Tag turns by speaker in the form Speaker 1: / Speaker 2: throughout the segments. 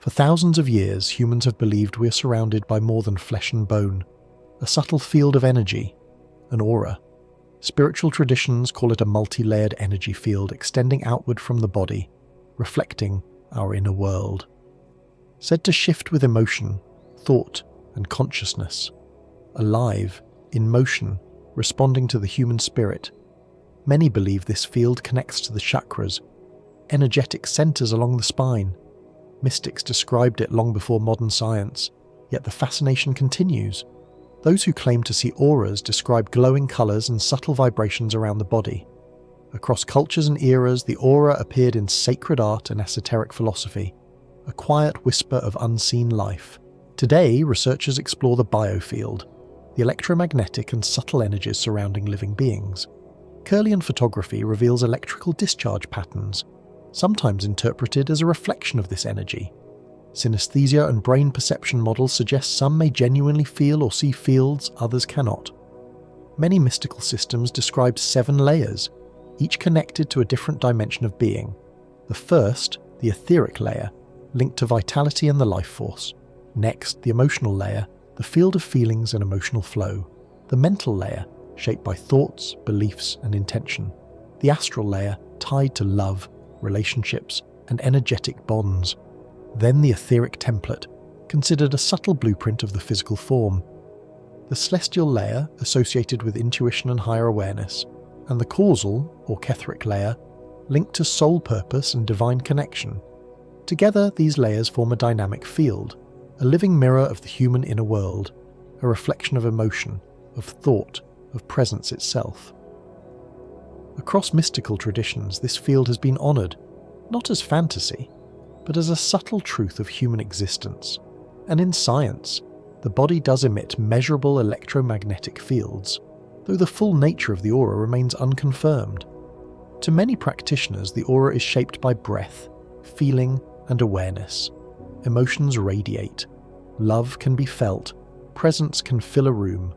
Speaker 1: For thousands of years, humans have believed we are surrounded by more than flesh and bone, a subtle field of energy, an aura. Spiritual traditions call it a multi-layered energy field extending outward from the body, reflecting our inner world. Said to shift with emotion, thought, and consciousness, alive, in motion, responding to the human spirit. Many believe this field connects to the chakras, energetic centers along the spine. Mystics described it long before modern science, yet the fascination continues. Those who claim to see auras describe glowing colors and subtle vibrations around the body. Across cultures and eras, the aura appeared in sacred art and esoteric philosophy, a quiet whisper of unseen life. Today, researchers explore the biofield, the electromagnetic and subtle energies surrounding living beings. Kirlian photography reveals electrical discharge patterns, sometimes interpreted as a reflection of this energy. Synesthesia and brain perception models suggest some may genuinely feel or see fields others cannot. Many mystical systems describe 7 layers, each connected to a different dimension of being. The first, the etheric layer, linked to vitality and the life force. Next, the emotional layer, the field of feelings and emotional flow. The mental layer, shaped by thoughts, beliefs, and intention. The astral layer, tied to love, relationships, and energetic bonds. Then the etheric template, considered a subtle blueprint of the physical form. The celestial layer, associated with intuition and higher awareness. And the causal, or ketheric layer, linked to soul purpose and divine connection. Together, these layers form a dynamic field, a living mirror of the human inner world, a reflection of emotion, of thought, of presence itself. Across mystical traditions, this field has been honoured, not as fantasy, but as a subtle truth of human existence. And in science, the body does emit measurable electromagnetic fields, though the full nature of the aura remains unconfirmed. To many practitioners, the aura is shaped by breath, feeling, and awareness. Emotions radiate. Love can be felt. Presence can fill a room.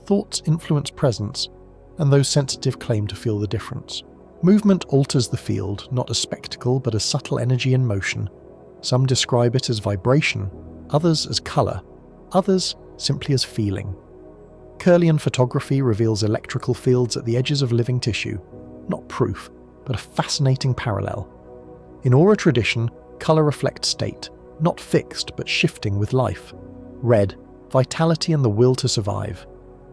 Speaker 1: Thoughts influence presence, and those sensitive claim to feel the difference. Movement alters the field, not as spectacle but as subtle energy in motion. Some describe it as vibration, others as colour, others simply as feeling. Kirlian photography reveals electrical fields at the edges of living tissue, not proof, but a fascinating parallel. In aura tradition, colour reflects state, not fixed but shifting with life. Red, vitality and the will to survive.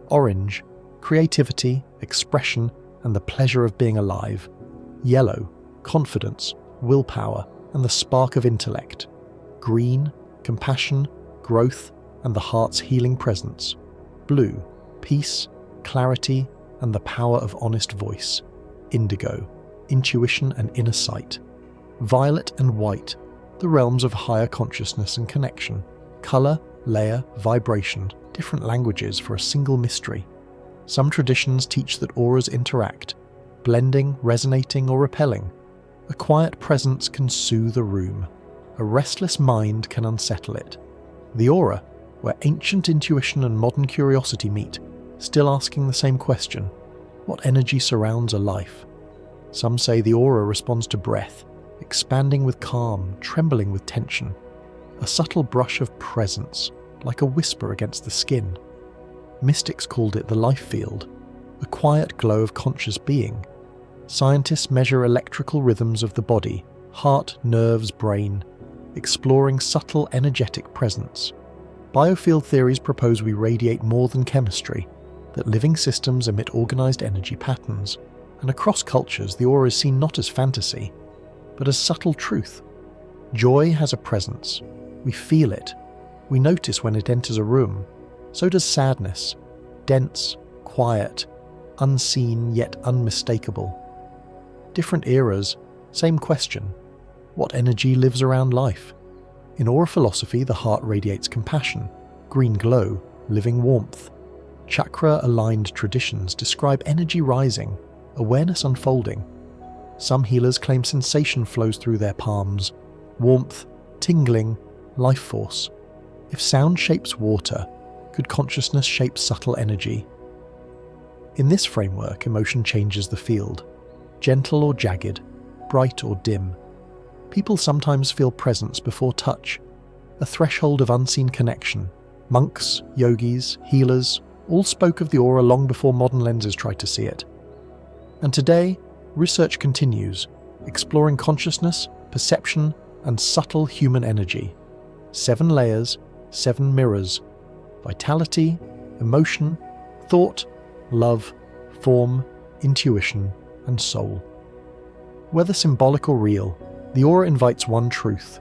Speaker 1: Orange, creativity, expression, and the pleasure of being alive. Yellow, confidence, willpower, and the spark of intellect. Green, compassion, growth, and the heart's healing presence. Blue, peace, clarity, and the power of honest voice. Indigo, intuition and inner sight. Violet and white, the realms of higher consciousness and connection. Colour, layer, vibration, different languages for a single mystery. Some traditions teach that auras interact, blending, resonating, or repelling. A quiet presence can soothe a room. A restless mind can unsettle it. The aura, where ancient intuition and modern curiosity meet, still asking the same question: what energy surrounds a life? Some say the aura responds to breath, expanding with calm, trembling with tension. A subtle brush of presence, like a whisper against the skin. Mystics called it the life field, a quiet glow of conscious being. Scientists measure electrical rhythms of the body, heart, nerves, brain, exploring subtle energetic presence. Biofield theories propose we radiate more than chemistry, that living systems emit organized energy patterns, and across cultures the aura is seen not as fantasy, but as subtle truth. Joy has a presence. We feel it. We notice when it enters a room. So does sadness, dense, quiet, unseen yet unmistakable. Different eras, same question: what energy lives around life? In aura philosophy, the heart radiates compassion, green glow, living warmth. Chakra-aligned traditions describe energy rising, awareness unfolding. Some healers claim sensation flows through their palms, warmth, tingling, life force. If sound shapes water, could consciousness shape subtle energy? In this framework, emotion changes the field, gentle or jagged, bright or dim. People sometimes feel presence before touch, a threshold of unseen connection. Monks, yogis, healers, all spoke of the aura long before modern lenses tried to see it. And today, research continues, exploring consciousness, perception, and subtle human energy. 7 layers, 7 mirrors: vitality, emotion, thought, love, form, intuition, and soul. Whether symbolic or real, the aura invites one truth: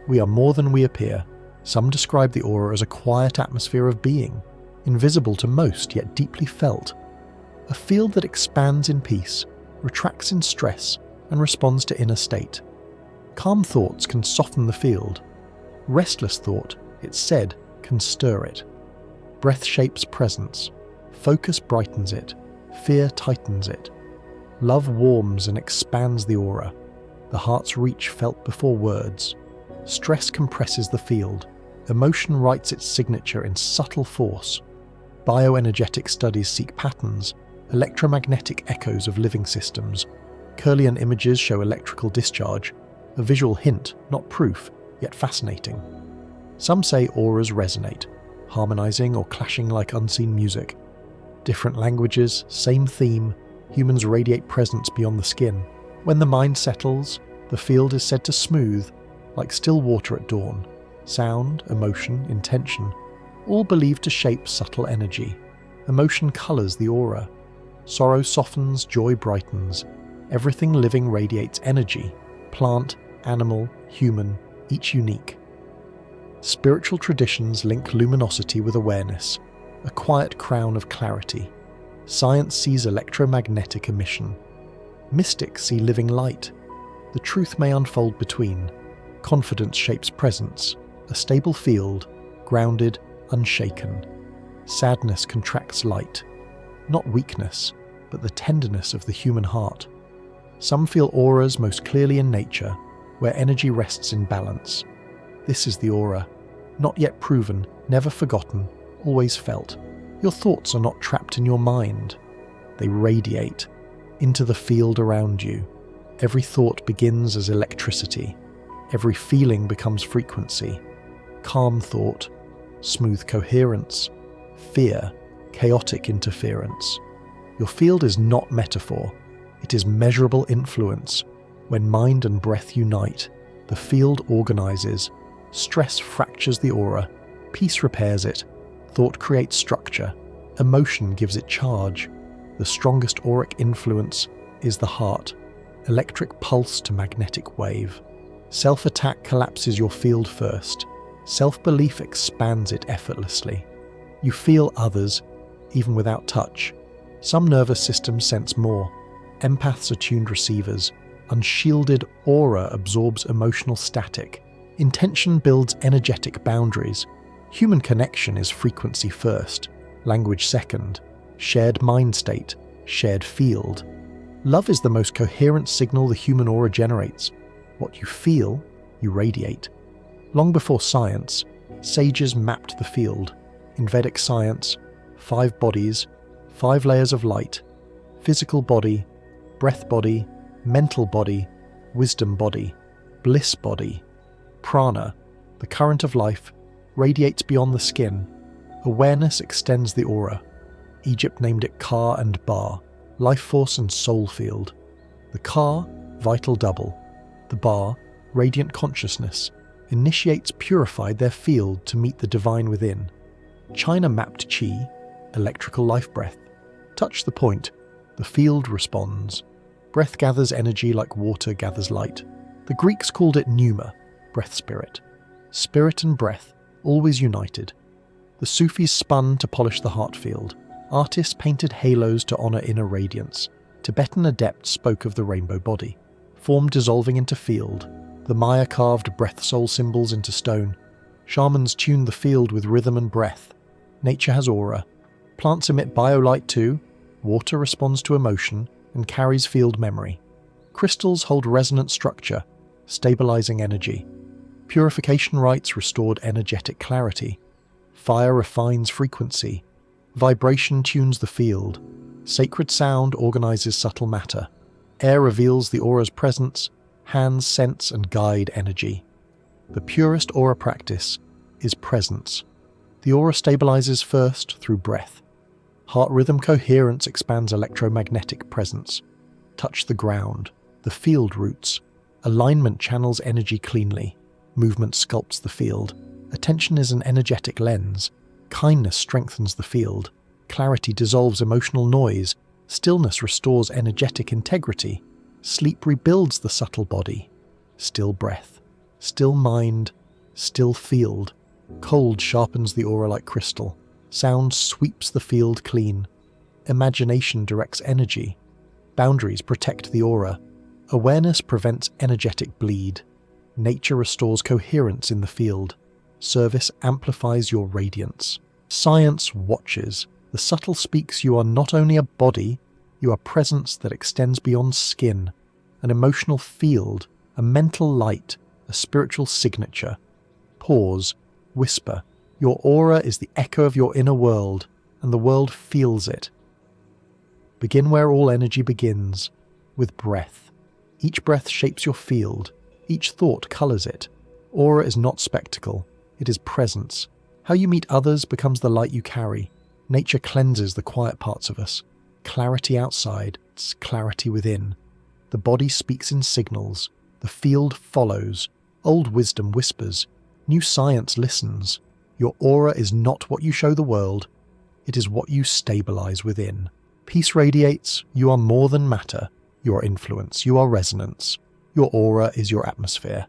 Speaker 1: we are more than we appear. Some describe the aura as a quiet atmosphere of being, invisible to most yet deeply felt. A field that expands in peace, retracts in stress, and responds to inner state. Calm thoughts can soften the field. Restless thought, it's said, can stir it. Breath shapes presence. Focus brightens it. Fear tightens it. Love warms and expands the aura. The heart's reach felt before words. Stress compresses the field. Emotion writes its signature in subtle force. Bioenergetic studies seek patterns, electromagnetic echoes of living systems. Kirlian images show electrical discharge, a visual hint, not proof, yet fascinating. Some say auras resonate, harmonizing or clashing like unseen music. Different languages, same theme, humans radiate presence beyond the skin. When the mind settles, the field is said to smooth, like still water at dawn. Sound, emotion, intention, all believed to shape subtle energy. Emotion colors the aura. Sorrow softens, joy brightens. Everything living radiates energy. Plant, animal, human, each unique. Spiritual traditions link luminosity with awareness, a quiet crown of clarity. Science sees electromagnetic emission. Mystics see living light. The truth may unfold between. Confidence shapes presence, a stable field, grounded, unshaken. Sadness contracts light, not weakness, but the tenderness of the human heart. Some feel auras most clearly in nature, where energy rests in balance. This is the aura, not yet proven, never forgotten, always felt. Your thoughts are not trapped in your mind. They radiate into the field around you. Every thought begins as electricity. Every feeling becomes frequency. Calm thought, smooth coherence. Fear, chaotic interference. Your field is not metaphor. It is measurable influence. When mind and breath unite, the field organizes. Stress fractures the aura. Peace repairs it. Thought creates structure. Emotion gives it charge. The strongest auric influence is the heart. Electric pulse to magnetic wave. Self-attack collapses your field first. Self-belief expands it effortlessly. You feel others, even without touch. Some nervous systems sense more. Empaths are tuned receivers. Unshielded aura absorbs emotional static. Intention builds energetic boundaries. Human connection is frequency first, language second, shared mind state, shared field. Love is the most coherent signal the human aura generates. What you feel, you radiate. Long before science, sages mapped the field. In Vedic science, 5 bodies, 5 layers of light: physical body, breath body, mental body, wisdom body, bliss body. Prana, the current of life, radiates beyond the skin. Awareness extends the aura. Egypt named it Ka and Ba, life force and soul field. The Ka, vital double. The Ba, radiant consciousness, initiates purified their field to meet the divine within. China mapped Qi, electrical life breath. Touch the point, the field responds. Breath gathers energy like water gathers light. The Greeks called it pneuma, breath spirit. Spirit and breath, always united. The Sufis spun to polish the heart field. Artists painted halos to honor inner radiance. Tibetan adepts spoke of the rainbow body. Form dissolving into field. The Maya carved breath-soul symbols into stone. Shamans tuned the field with rhythm and breath. Nature has aura. Plants emit biolight too. Water responds to emotion and carries field memory. Crystals hold resonant structure, stabilizing energy. Purification rites restored energetic clarity. Fire refines frequency. Vibration tunes the field. Sacred sound organizes subtle matter. Air reveals the aura's presence. Hands sense and guide energy. The purest aura practice is presence. The aura stabilizes first through breath. Heart rhythm coherence expands electromagnetic presence. Touch the ground, the field roots. Alignment channels energy cleanly. Movement sculpts the field. Attention is an energetic lens. Kindness strengthens the field. Clarity dissolves emotional noise. Stillness restores energetic integrity. Sleep rebuilds the subtle body. Still breath. Still mind. Still field. Cold sharpens the aura like crystal. Sound sweeps the field clean. Imagination directs energy. Boundaries protect the aura. Awareness prevents energetic bleed. Nature restores coherence in the field. Service amplifies your radiance. Science watches. The subtle speaks you are not only a body, you are presence that extends beyond skin, an emotional field, a mental light, a spiritual signature. Pause, whisper. Your aura is the echo of your inner world, and the world feels it. Begin where all energy begins, with breath. Each breath shapes your field. Each thought colors it. Aura is not spectacle. It is presence. How you meet others becomes the light you carry. Nature cleanses the quiet parts of us. Clarity outside, it's clarity within. The body speaks in signals. The field follows. Old wisdom whispers. New science listens. Your aura is not what you show the world. It is what you stabilize within. Peace radiates. You are more than matter. You are influence. You are resonance. Your aura is your atmosphere.